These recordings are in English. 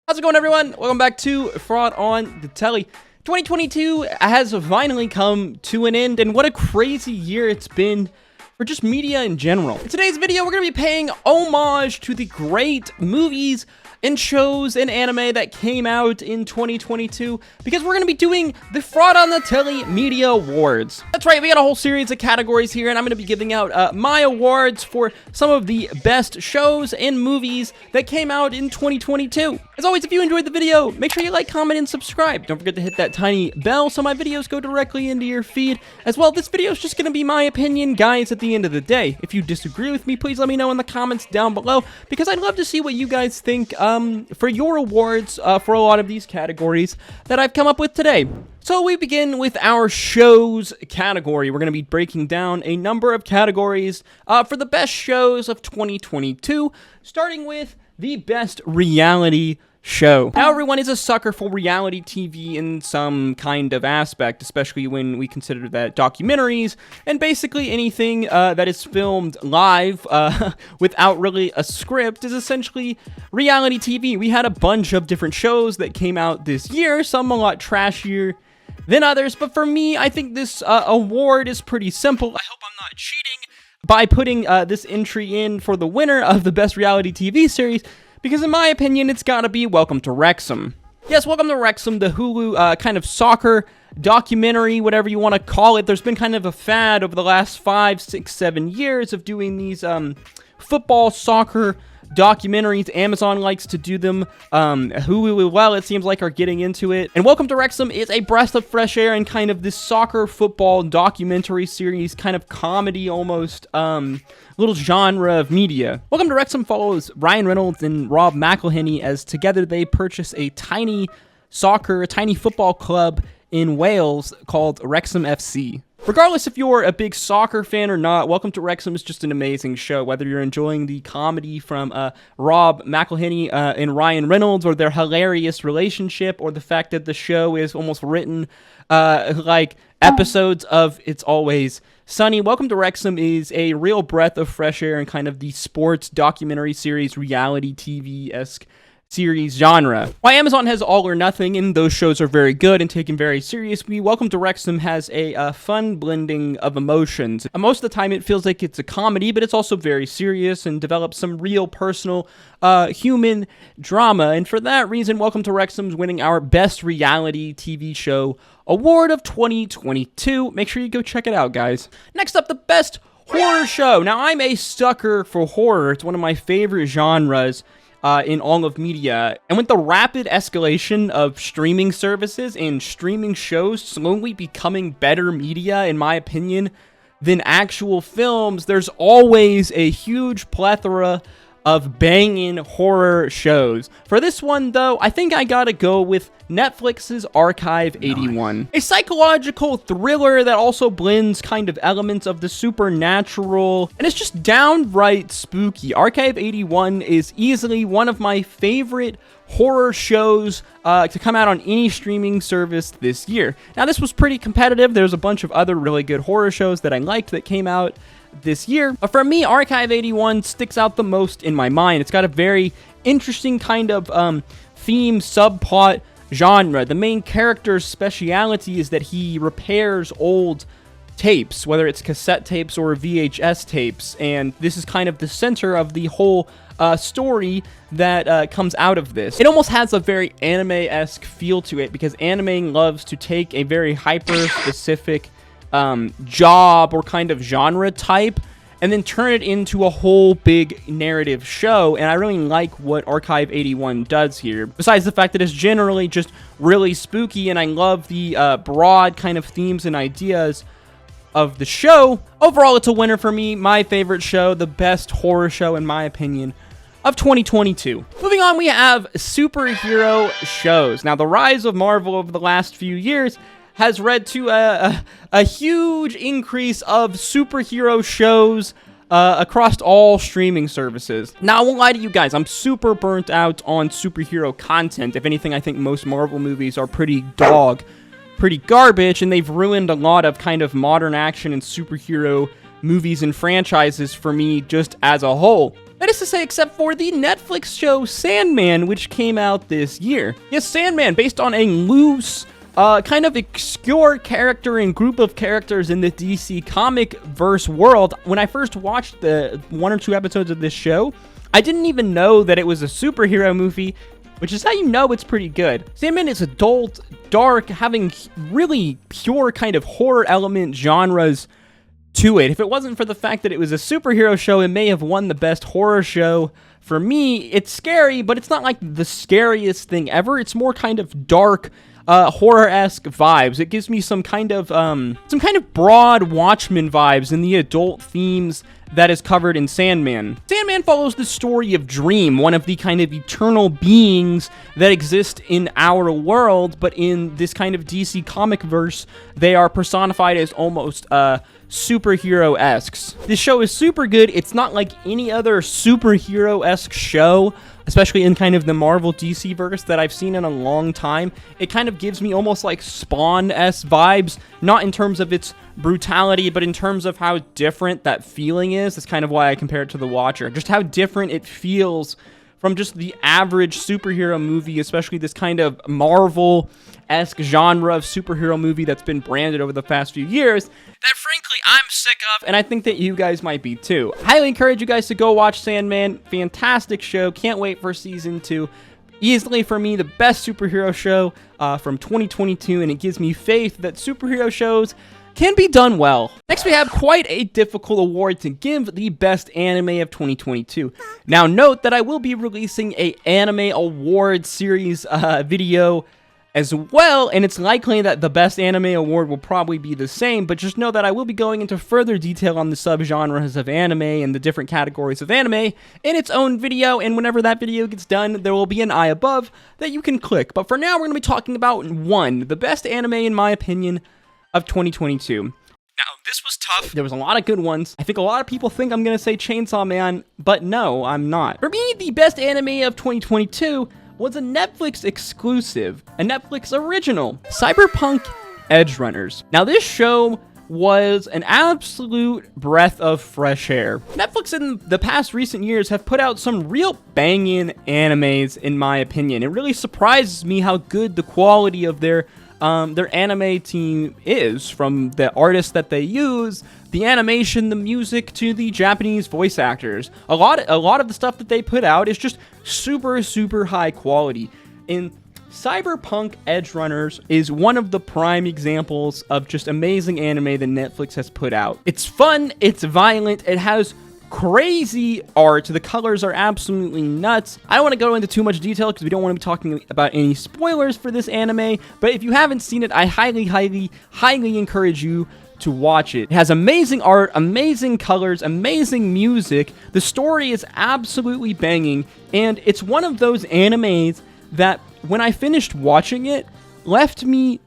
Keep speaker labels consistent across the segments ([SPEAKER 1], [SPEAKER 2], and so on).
[SPEAKER 1] How's it going, everyone? Welcome back to Fraud on the Telly. 2022 has finally come to an end, and what a crazy year it's been for just media in general. In today's video, we're going to be paying homage to the great movies and shows and anime that came out in 2022, because we're going to be doing the Fraud on the Telly Media Awards. That's right, we got a whole series of categories here, and I'm going to be giving out my awards for some of the best shows and movies that came out in 2022. As always, if you enjoyed the video, make sure you like, comment, and subscribe. Don't forget to hit that tiny bell so my videos go directly into your feed. As well, this video is just going to be my opinion, guys, at the end of the day. If you disagree with me, please let me know in the comments down below, because I'd love to see what you guys think for your awards for a lot of these categories that I've come up with today. So we begin with our shows category. We're going to be breaking down a number of categories for the best shows of 2022, starting with the best reality show. Now, everyone is a sucker for reality TV in some kind of aspect, especially when we consider that documentaries and basically anything that is filmed live without really a script is essentially reality TV. We had a bunch of different shows that came out this year, some a lot trashier than others, but for me, I think this award is pretty simple. I hope I'm not cheating by putting this entry in for the winner of the best reality TV series, because in my opinion, it's gotta be Welcome to Wrexham. Yes, Welcome to Wrexham, the Hulu kind of soccer documentary, whatever you want to call it. There's been kind of a fad over the last 5, 6, 7 years of doing these football, soccer documentaries. Amazon likes to do them. Hulu, well, it seems like, are getting into it. And Welcome to Wrexham is a breath of fresh air and kind of this soccer football documentary series, kind of comedy almost, little genre of media. Welcome to Wrexham follows Ryan Reynolds and Rob McElhenney as together they purchase a tiny football club in Wales called Wrexham FC. Regardless if you're a big soccer fan or not, Welcome to Wrexham is just an amazing show. Whether you're enjoying the comedy from Rob McElhenney and Ryan Reynolds, or their hilarious relationship, or the fact that the show is almost written like episodes of It's Always Sunny, Welcome to Wrexham is a real breath of fresh air in kind of the sports documentary series, reality TV-esque series genre. While Amazon has All or Nothing, and those shows are very good and taken very seriously, Welcome to Wrexham has a fun blending of emotions. Most of the time it feels like it's a comedy, but it's also very serious and develops some real personal human drama. And for that reason, Welcome to Wrexham's winning our Best Reality TV Show Award of 2022. Make sure you go check it out, guys. Next up, the Best Horror Show. Now, I'm a sucker for horror. It's one of my favorite genres in all of media, and with the rapid escalation of streaming services and streaming shows slowly becoming better media, in my opinion, than actual films, there's always a huge plethora of banging horror shows. For this one, though, I think I gotta go with Netflix's Archive 81. A psychological thriller that also blends kind of elements of the supernatural, and it's just downright spooky. Archive 81 is easily one of my favorite horror shows to come out on any streaming service this year. Now, this was pretty competitive. There's a bunch of other really good horror shows that I liked that came out this year, but for me, Archive 81 sticks out the most in my mind. It's got a very interesting kind of theme, subplot, genre. The main character's speciality is that he repairs old tapes, whether it's cassette tapes or VHS tapes, and this is kind of the center of the whole story that comes out of this. It almost has a very anime-esque feel to it, because anime loves to take a very hyper-specific job or kind of genre type and then turn it into a whole big narrative show, and I really like what Archive 81 does here, besides the fact that it's generally just really spooky, and I love the broad kind of themes and ideas of the show. Overall, it's a winner for me. My favorite show, the best horror show, in my opinion, of 2022. Moving on, we have superhero shows. Now, the rise of Marvel over the last few years has led to a huge increase of superhero shows across all streaming services. Now, I won't lie to you guys, I'm super burnt out on superhero content. If anything, I think most Marvel movies are pretty garbage, and they've ruined a lot of kind of modern action and superhero movies and franchises for me just as a whole. That is to say, except for the Netflix show Sandman, which came out this year. Yes, Sandman, based on a loose, kind of obscure character and group of characters in the DC comic verse world. When I first watched the 1 or 2 episodes of this show, I didn't even know that it was a superhero movie, which is how you know it's pretty good. Sandman is adult, dark, having really pure kind of horror element genres to it. If it wasn't for the fact that it was a superhero show, it may have won the best horror show. For me, it's scary, but it's not like the scariest thing ever. It's more kind of dark, horror-esque vibes. It gives me some kind of broad Watchmen vibes in the adult themes that is covered in Sandman. Sandman follows the story of Dream, one of the kind of eternal beings that exist in our world, but in this kind of DC comic verse, they are personified as almost superhero-esques. This show is super good. It's not like any other superhero-esque show, especially in kind of the Marvel DC verse that I've seen in a long time. It kind of gives me almost like Spawn-esque vibes, not in terms of its brutality, but in terms of how different that feeling is. That's kind of why I compare it to The Watcher. Just how different it feels from just the average superhero movie, especially this kind of Marvel-esque genre of superhero movie that's been branded over the past few years, that frankly I'm sick of, and I think that you guys might be too. I highly encourage you guys to go watch Sandman. Fantastic show. Can't wait for season 2. Easily, for me, the best superhero show from 2022, and it gives me faith that superhero shows can be done well. Next, we have quite a difficult award to give, the best anime of 2022. Now, note that I will be releasing a anime award series video as well, and it's likely that the best anime award will probably be the same, but just know that I will be going into further detail on the subgenres of anime and the different categories of anime in its own video, and whenever that video gets done, there will be an eye above that you can click. But for now, we're going to be talking about the best anime, in my opinion, of 2022. Now, this was tough. There was a lot of good ones. I think a lot of people think I'm going to say Chainsaw Man, but no, I'm not. For me, the best anime of 2022 was a Netflix exclusive, a Netflix original, Cyberpunk Edgerunners. Now, this show was an absolute breath of fresh air. Netflix in the past recent years have put out some real banging animes, in my opinion. It really surprises me how good the quality of their anime team is, from the artists that they use, the animation, the music, to the Japanese voice actors. A lot of the stuff that they put out is just super, super high quality. And Cyberpunk Edgerunners is one of the prime examples of just amazing anime that Netflix has put out. It's fun, it's violent, it has crazy art, the colors are absolutely nuts. I don't want to go into too much detail because we don't want to be talking about any spoilers for this anime, but if you haven't seen it, I highly encourage you to watch it. It has amazing art, amazing colors, amazing music. The story is absolutely banging, and it's one of those animes that, when I finished watching it, left me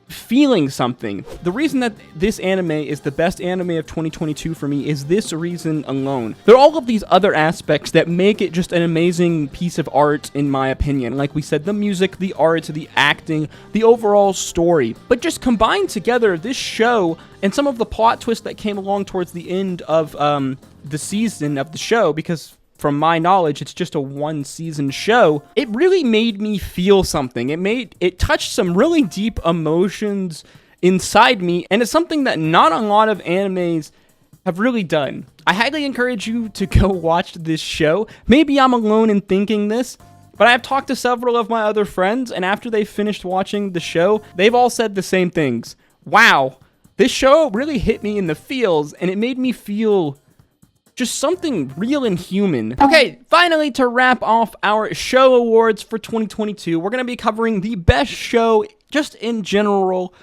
[SPEAKER 1] feeling something. The reason that this anime is the best anime of 2022 for me is this reason alone. There are all of these other aspects that make it just an amazing piece of art, in my opinion. Like we said, the music, the art, the acting, the overall story. But just combined together, this show and some of the plot twists that came along towards the end of the season of the show, because from my knowledge, it's just a one-season show, it really made me feel something. It touched some really deep emotions inside me, and it's something that not a lot of animes have really done. I highly encourage you to go watch this show. Maybe I'm alone in thinking this, but I've talked to several of my other friends, and after they finished watching the show, they've all said the same things. Wow, this show really hit me in the feels, and it made me feel just something real and human. Okay, finally, to wrap off our show awards for 2022, we're going to be covering the best show, just in general,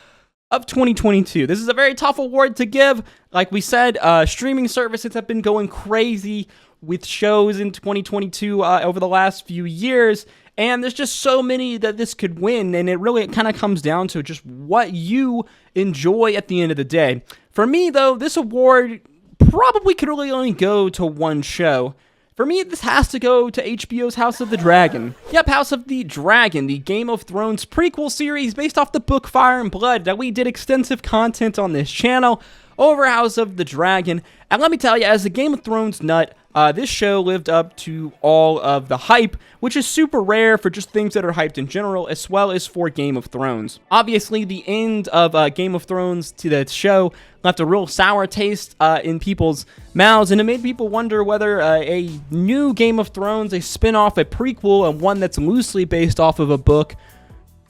[SPEAKER 1] of 2022. This is a very tough award to give. Like we said, streaming services have been going crazy with shows in 2022 over the last few years, and there's just so many that this could win, and it kind of comes down to just what you enjoy at the end of the day. For me, though, this award probably could really only go to one show. For me, this has to go to HBO's House of the Dragon. Yep, House of the Dragon, the Game of Thrones prequel series based off the book Fire and Blood that we did extensive content on this channel over House of the Dragon. And let me tell you, as a Game of Thrones nut, this show lived up to all of the hype, which is super rare for just things that are hyped in general, as well as for Game of Thrones. Obviously, the end of Game of Thrones to the show left a real sour taste in people's mouths, and it made people wonder whether a new Game of Thrones, a spin-off, a prequel, and one that's loosely based off of a book,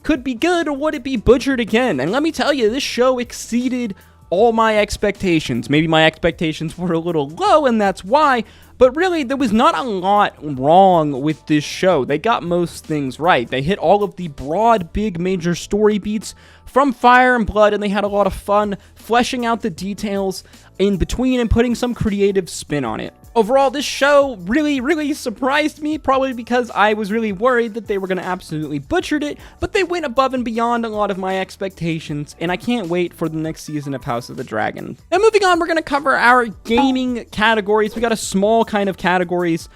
[SPEAKER 1] could be good, or would it be butchered again? And let me tell you, this show exceeded all my expectations. Maybe my expectations were a little low, and that's why, but really, there was not a lot wrong with this show. They got most things right. They hit all of the broad, big, major story beats from Fire and Blood, and they had a lot of fun fleshing out the details in between and putting some creative spin on it. Overall, this show really surprised me, probably because I was really worried that they were going to absolutely butcher it, but they went above and beyond a lot of my expectations, and I can't wait for the next season of House of the Dragon. Now, moving on, we're going to cover our gaming categories. We got a small kind of categories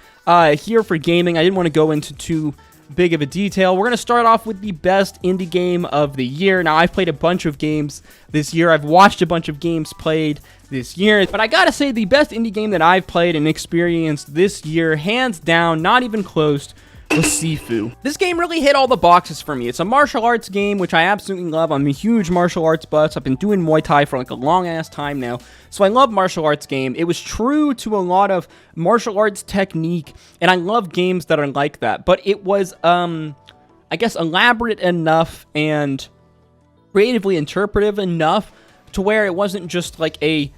[SPEAKER 1] here for gaming. I didn't want to go into too big of a detail. We're going to start off with the best indie game of the year. Now, I've played a bunch of games this year. I've watched a bunch of games played this year, but I gotta say the best indie game that I've played and experienced this year, hands down, not even close, was Sifu. This game really hit all the boxes for me. It's a martial arts game, which I absolutely love. I'm a huge martial arts buff. I've been doing Muay Thai for like a long ass time now, so I love martial arts game. It was true to a lot of martial arts technique, and I love games that are like that, but it was I guess elaborate enough and creatively interpretive enough to where it wasn't just like a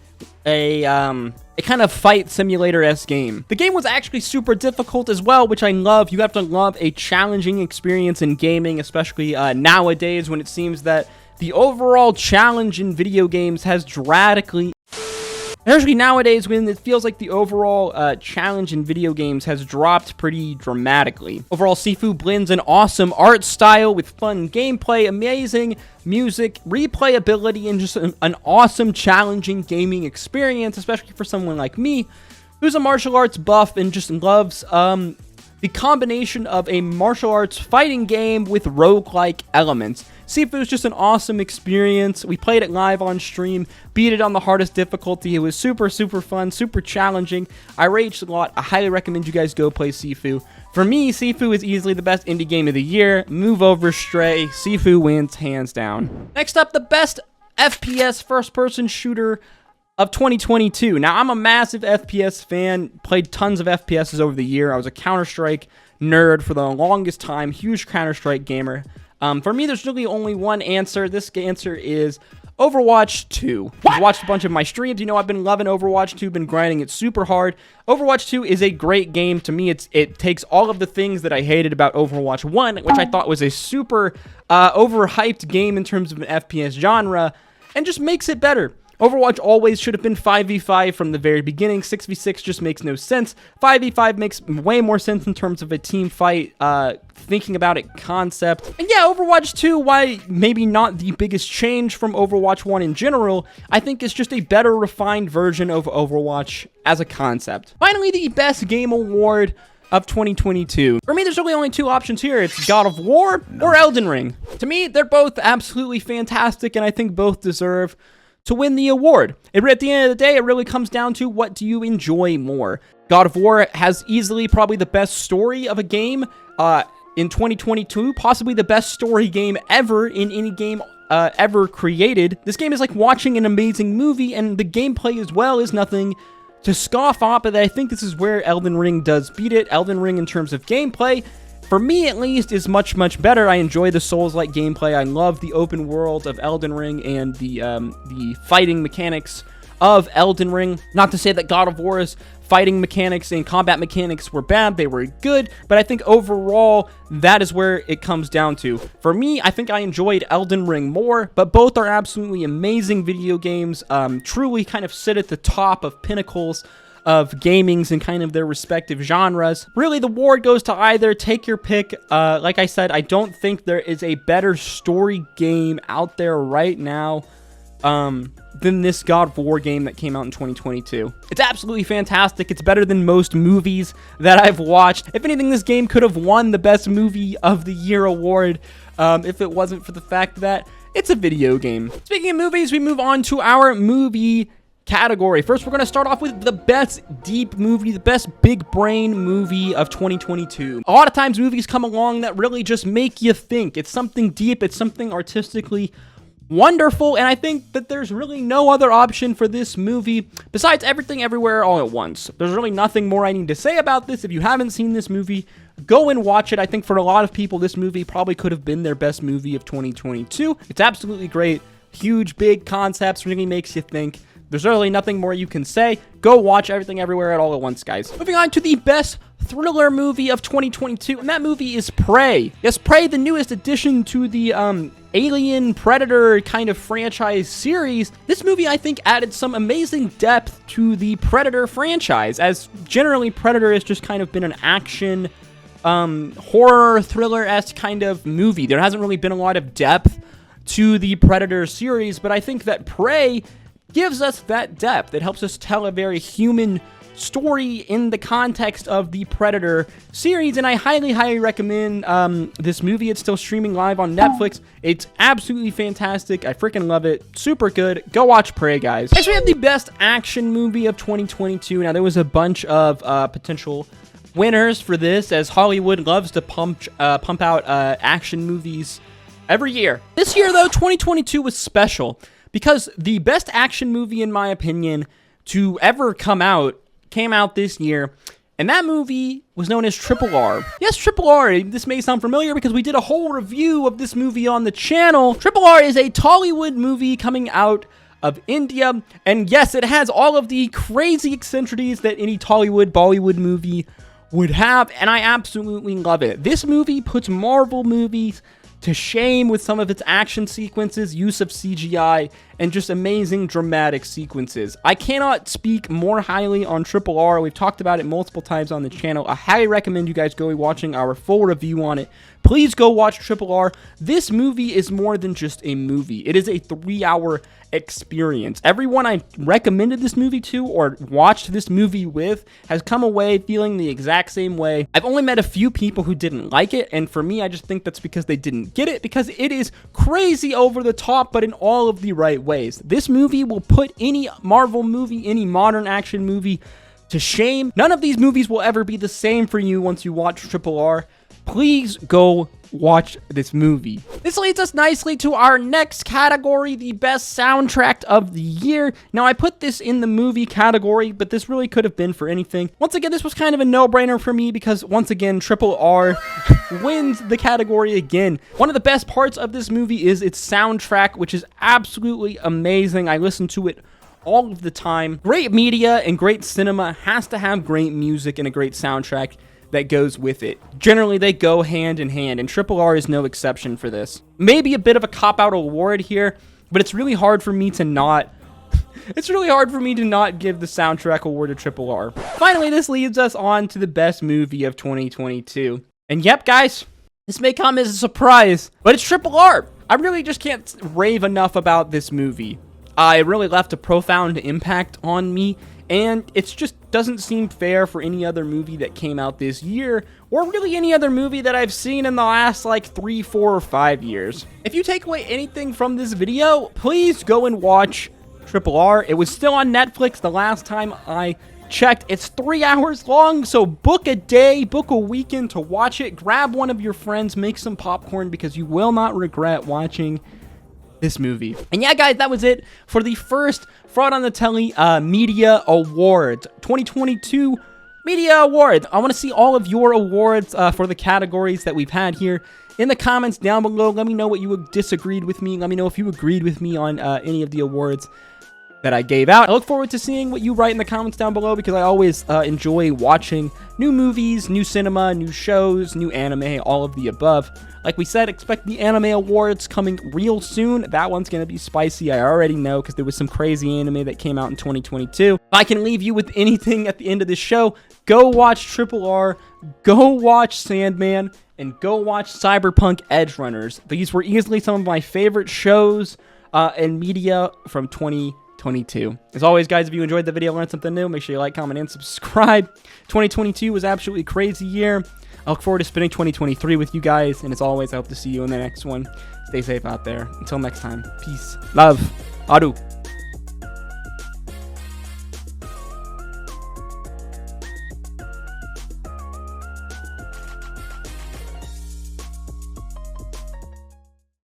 [SPEAKER 1] kind of fight simulator-esque game. The game was actually super difficult as well, which I love. You have to love a challenging experience in gaming, especially nowadays when it seems that the overall challenge in video games has drastically... Especially nowadays when it feels like the overall challenge in video games has dropped pretty dramatically. Overall, Sifu blends an awesome art style with fun gameplay, amazing music, replayability, and just an awesome, challenging gaming experience, especially for someone like me, who's a martial arts buff and just loves the combination of a martial arts fighting game with roguelike elements. Sifu is just an awesome experience. We played it live on stream, beat it on the hardest difficulty. It was super fun, super challenging. I raged a lot. I highly recommend you guys go play Sifu. For me, Sifu is easily the best indie game of the year. Move over, Stray. Sifu wins hands down. Next up, the best FPS first-person shooter of 2022. Now, I'm a massive FPS fan, played tons of FPSs over the year. I was a Counter-Strike nerd for the longest time, huge Counter-Strike gamer. For me, there's really only one answer. This answer is Overwatch 2. If you've watched a bunch of my streams, you know I've been loving Overwatch 2, been grinding it super hard. Overwatch 2 is a great game. To me, it takes all of the things that I hated about Overwatch 1, which I thought was a super overhyped game in terms of an FPS genre, and just makes it better. Overwatch always should have been 5v5 from the very beginning. 6v6 just makes no sense. 5v5 makes way more sense in terms of a team fight, thinking about it concept. And yeah, Overwatch 2, why maybe not the biggest change from Overwatch 1 in general, I think it's just a better refined version of Overwatch as a concept. Finally, the best game award of 2022. For me, there's really only two options here. It's God of War or Elden Ring. To me, they're both absolutely fantastic, and I think both deserve to win the award. At the end of the day, it really comes down to what do you enjoy more. God of War has easily probably the best story of a game in 2022, possibly the best story game ever in any game ever created. This game is like watching an amazing movie, and the gameplay as well is nothing to scoff at, but I think this is where Elden Ring does beat it. Elden Ring, in terms of gameplay, for me at least, is much better. I enjoy the Souls-like gameplay. I love the open world of Elden Ring and the fighting mechanics of Elden Ring. Not to say that God of War's fighting mechanics and combat mechanics were bad. They were good, but I think overall, that is where it comes down to. For me, I think I enjoyed Elden Ring more, but both are absolutely amazing video games. Truly kind of sit at the top of pinnacles of gamings and kind of their respective genres. Really, the award goes to either. Take your pick. Like I said, I don't think there is a better story game out there right now than this God of War game that came out in 2022. It's absolutely fantastic. It's better than most movies that I've watched. If anything, this game could have won the Best Movie of the Year award if it wasn't for the fact that it's a video game. Speaking of movies, we move on to our movie category. First, we're going to start off with the best deep movie, the best big brain movie of 2022. A lot of times movies come along that really just make you think. It's something deep, it's something artistically wonderful, and I think that there's really no other option for this movie besides Everything Everywhere All at Once. There's really nothing more I need to say about this. If you haven't seen this movie, go and watch it. I think for a lot of people, this movie probably could have been their best movie of 2022. It's absolutely great. Huge, big concepts, really makes you think. There's really nothing more you can say. Go watch Everything Everywhere All at Once, guys. Moving on to the best thriller movie of 2022, and that movie is Prey. Yes, Prey, the newest addition to the Alien Predator kind of franchise series. This movie, I think, added some amazing depth to the Predator franchise, as generally Predator has just kind of been an action, horror, thriller-esque kind of movie. There hasn't really been a lot of depth to the Predator series, but I think that Prey gives us that depth. It helps us tell a very human story in the context of the Predator series, and I highly recommend this movie. It's still streaming live on Netflix. It's absolutely fantastic. I freaking love it. Super good. Go watch Prey, guys. Next, we have the best action movie of 2022. Now, there was a bunch of potential winners for this, as Hollywood loves to pump out action movies every year. This year, though, 2022 was special because the best action movie, in my opinion, to ever came out this year, and that movie was known as Triple R. Yes, Triple R. This may sound familiar because we did a whole review of this movie on the channel. Triple R is a Tollywood movie coming out of India, and yes, it has all of the crazy eccentricities that any Tollywood, Bollywood movie would have, and I absolutely love it. This movie puts Marvel movies to shame with some of its action sequences, use of CGI, and just amazing dramatic sequences. I cannot speak more highly on Triple R. We've talked about it multiple times on the channel. I highly recommend you guys go watching our full review on it. Please go watch Triple R. This movie is more than just a movie. It is a 3-hour experience. Everyone I recommended this movie to or watched this movie with has come away feeling the exact same way. I've only met a few people who didn't like it, and for me, I just think that's because they didn't get it, because it is crazy over the top, but in all of the right ways. This movie will put any Marvel movie, any modern action movie to shame. None of these movies will ever be the same for you once you watch Triple R. Please go watch this movie. This leads us nicely to our next category, the best soundtrack of the year. Now, I put this in the movie category, but this really could have been for anything. Once again, this was kind of a no-brainer for me because, once again, Triple R wins the category again. One of the best parts of this movie is its soundtrack, which is absolutely amazing. I listen to it all of the time. Great media and great cinema has to have great music and a great soundtrack that goes with it. Generally, they go hand in hand, and Triple R is no exception for this. Maybe a bit of a cop-out award here, but it's really hard for me to not give the soundtrack award to Triple R. Finally, this leads us on to the best movie of 2022. And yep, guys, this may come as a surprise, but it's Triple R. I really just can't rave enough about this movie. It really left a profound impact on me, and it just doesn't seem fair for any other movie that came out this year, or really any other movie that I've seen in the last like 3, 4, or 5 years. If you take away anything from this video, please go and watch Triple R. It was still on Netflix the last time I checked. It's 3 hours long, so book a day, book a weekend to watch it. Grab one of your friends, make some popcorn, because you will not regret watching this movie. And yeah, guys, that was it for the first Fraud on the Telly Media Awards 2022 Media Awards. I want to see all of your awards for the categories that we've had here in the comments down below. Let me know what you disagreed with me. Let me know if you agreed with me on any of the awards that I gave out. I look forward to seeing what you write in the comments down below, because I always enjoy watching new movies, new cinema, new shows, new anime, all of the above. Like we said, expect the anime awards coming real soon. That one's going to be spicy. I already know, because there was some crazy anime that came out in 2022. If I can leave you with anything at the end of this show, go watch Triple R, go watch Sandman, and go watch Cyberpunk Edge Runners. These were easily some of my favorite shows and media from 2022. As always, guys, if you enjoyed the video, learned something new, make sure you like, comment, and subscribe. 2022 was absolutely crazy year. I look forward to spending 2023 with you guys, and as always, I hope to see you in the next one. Stay safe out there. Until next time, peace, love, adu.